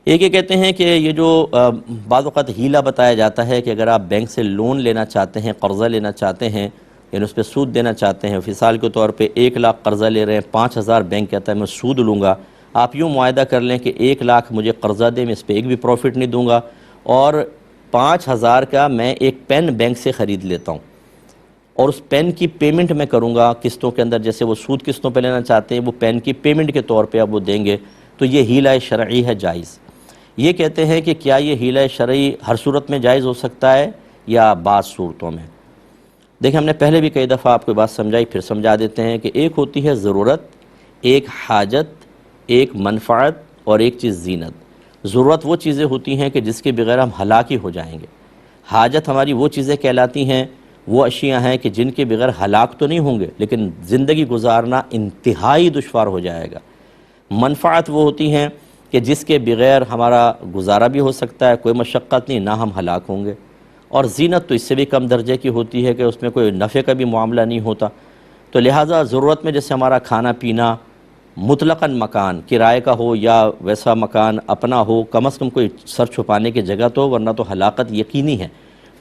ایک یہ کہتے ہیں کہ یہ جو بعض اوقات ہیلہ بتایا جاتا ہے کہ اگر آپ بینک سے لون لینا چاہتے ہیں، قرضہ لینا چاہتے ہیں، یعنی اس پہ سود دینا چاہتے ہیں، مثال کے طور پہ 1 لاکھ قرضہ لے رہے ہیں، 5,000 بینک کہتا ہے میں سود لوں گا، آپ یوں معاہدہ کر لیں کہ 1 لاکھ مجھے قرضہ دیں، میں اس پہ ایک بھی پروفٹ نہیں دوں گا، اور 5,000 کا میں ایک پین بینک سے خرید لیتا ہوں، اور اس پین کی پیمنٹ میں کروں گا قسطوں کے اندر، جیسے وہ سود قسطوں پہ لینا چاہتے ہیں وہ پین کی پیمنٹ کے طور پہ اب وہ دیں گے، تو یہ حیلہ شرعی ہے، جائز۔ یہ کہتے ہیں کہ کیا یہ حیلہ شرعی ہر صورت میں جائز ہو سکتا ہے یا بعض صورتوں میں؟ دیکھیں، ہم نے پہلے بھی کئی دفعہ آپ کو بات سمجھائی، پھر سمجھا دیتے ہیں کہ ایک ہوتی ہے ضرورت، ایک حاجت، ایک منفعت اور ایک چیز زینت۔ ضرورت وہ چیزیں ہوتی ہیں کہ جس کے بغیر ہم ہلاک ہی ہو جائیں گے۔ حاجت ہماری وہ چیزیں کہلاتی ہیں، وہ اشیاء ہیں کہ جن کے بغیر ہلاک تو نہیں ہوں گے لیکن زندگی گزارنا انتہائی دشوار ہو جائے گا۔ منفعت وہ ہوتی ہیں کہ جس کے بغیر ہمارا گزارا بھی ہو سکتا ہے، کوئی مشقت نہیں، نہ ہم ہلاک ہوں گے۔ اور زینت تو اس سے بھی کم درجے کی ہوتی ہے کہ اس میں کوئی نفع کا بھی معاملہ نہیں ہوتا۔ تو لہٰذا ضرورت میں جیسے ہمارا کھانا پینا، مطلقاً مکان کرائے کا ہو یا ویسا مکان اپنا ہو، کم از کم کوئی سر چھپانے کی جگہ تو، ورنہ تو ہلاکت یقینی ہے،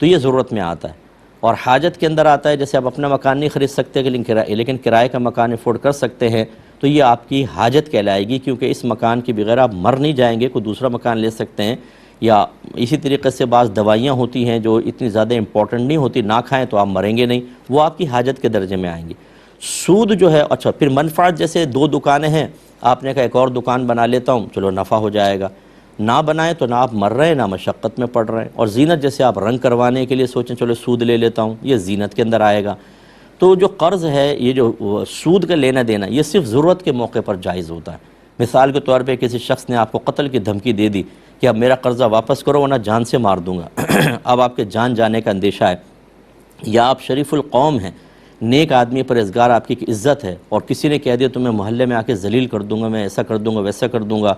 تو یہ ضرورت میں آتا ہے۔ اور حاجت کے اندر آتا ہے، جیسے آپ اپنا مکان نہیں خرید سکتے لیکن کرائے کا مکان افورڈ کر سکتے ہیں، تو یہ آپ کی حاجت کہلائے گی، کیونکہ اس مکان کے بغیر آپ مر نہیں جائیں گے، کوئی دوسرا مکان لے سکتے ہیں۔ یا اسی طریقے سے بعض دوائیاں ہوتی ہیں جو اتنی زیادہ امپورٹنٹ نہیں ہوتی، نہ کھائیں تو آپ مریں گے نہیں، وہ آپ کی حاجت کے درجے میں آئیں گی۔ سود جو ہے، اچھا پھر منفعت، جیسے 2 دکانیں ہیں، آپ نے کہا ایک اور دکان بنا لیتا ہوں، چلو نفع ہو جائے گا، نہ بنائیں تو نہ آپ مر رہے ہیں نہ مشقت میں پڑ رہے ہیں۔ اور زینت، جیسے آپ رنگ کروانے کے لیے سوچیں چلو سود لے لیتا ہوں، یہ زینت کے اندر آئے گا۔ تو جو قرض ہے، یہ جو سود کا لینا دینا، یہ صرف ضرورت کے موقع پر جائز ہوتا ہے۔ مثال کے طور پہ کسی شخص نے آپ کو قتل کی دھمکی دے دی کہ اب میرا قرضہ واپس کرو ورنہ جان سے مار دوں گا، اب آپ کے جان جانے کا اندیشہ ہے، یا آپ شریف القوم ہیں، نیک آدمی، پرہیزگار، آپ کی ایک عزت ہے، اور کسی نے کہہ دیا تو میں محلے میں آ کے ذلیل کر دوں گا، میں ایسا کر دوں گا، ویسا کر دوں گا،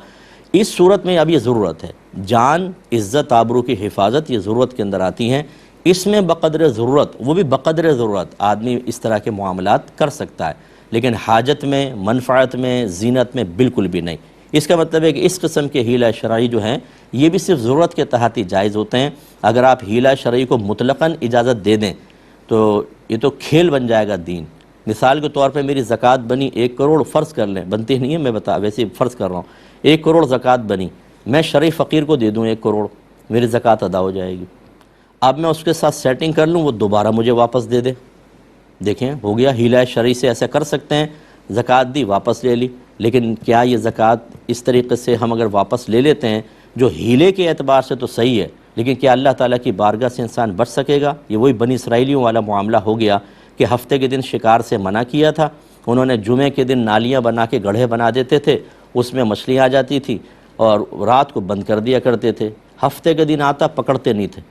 اس صورت میں اب یہ ضرورت ہے۔ جان، عزت، آبرو کی حفاظت یہ ضرورت کے اندر آتی ہیں، اس میں بقدر ضرورت، وہ بھی بقدر ضرورت آدمی اس طرح کے معاملات کر سکتا ہے، لیکن حاجت میں، منفعت میں، زینت میں بالکل بھی نہیں۔ اس کا مطلب ہے کہ اس قسم کے حیلہ شرعی جو ہیں یہ بھی صرف ضرورت کے تحت ہی جائز ہوتے ہیں۔ اگر آپ حیلہ شرعی کو مطلقاً اجازت دے دیں تو یہ تو کھیل بن جائے گا دین۔ مثال کے طور پہ میری زکوٰۃ بنی 1 کروڑ، فرض کر لیں، بنتی نہیں ہے، میں ویسے فرض کر رہا ہوں، 1 کروڑ زکوٰۃ بنی، میں شرعی فقیر کو دے دوں 1 کروڑ، میری زکوٰۃ ادا ہو جائے گی۔ اب میں اس کے ساتھ سیٹنگ کر لوں، وہ دوبارہ مجھے واپس دے دے، دیکھیں ہو گیا حیلہ شرعی سے ایسا کر سکتے ہیں، زکوٰۃ دی، واپس لے لی۔ لیکن کیا یہ زکوٰۃ اس طریقے سے ہم اگر واپس لے لیتے ہیں، جو حیلے کے اعتبار سے تو صحیح ہے، لیکن کیا اللہ تعالیٰ کی بارگاہ سے انسان بچ سکے گا؟ یہ وہی بنی اسرائیلیوں والا معاملہ ہو گیا کہ ہفتے کے دن شکار سے منع کیا تھا، انہوں نے جمعے کے دن نالیاں بنا کے گڑھے بنا دیتے تھے، اس میں مچھلیاں آ جاتی تھی اور رات کو بند کر دیا کرتے تھے، ہفتے کے دن آتا پکڑتے نہیں تھے،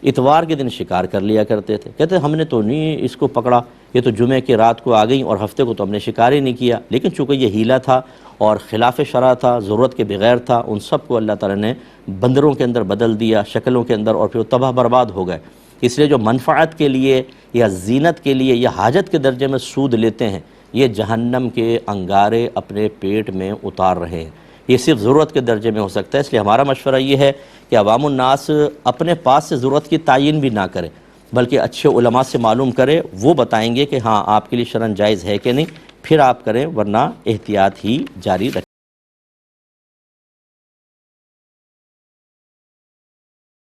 اتوار کے دن شکار کر لیا کرتے تھے، کہتے ہم نے تو نہیں اس کو پکڑا، یہ تو جمعے کی رات کو آ گئیں اور ہفتے کو تو ہم نے شکار ہی نہیں کیا۔ لیکن چونکہ یہ حیلہ تھا اور خلاف شرع تھا، ضرورت کے بغیر تھا، ان سب کو اللہ تعالیٰ نے بندروں کے اندر بدل دیا، شکلوں کے اندر، اور پھر وہ تباہ برباد ہو گئے۔ اس لیے جو منفعت کے لیے یا زینت کے لیے یا حاجت کے درجے میں سود لیتے ہیں، یہ جہنم کے انگارے اپنے پیٹ میں اتار رہے ہیں۔ یہ صرف ضرورت کے درجے میں ہو سکتا ہے، اس لیے ہمارا مشورہ یہ ہے کہ عوام الناس اپنے پاس سے ضرورت کی تعین بھی نہ کرے، بلکہ اچھے علماء سے معلوم کرے، وہ بتائیں گے کہ ہاں آپ کے لیے شرعاً جائز ہے کہ نہیں، پھر آپ کریں، ورنہ احتیاط ہی جاری رکھیں۔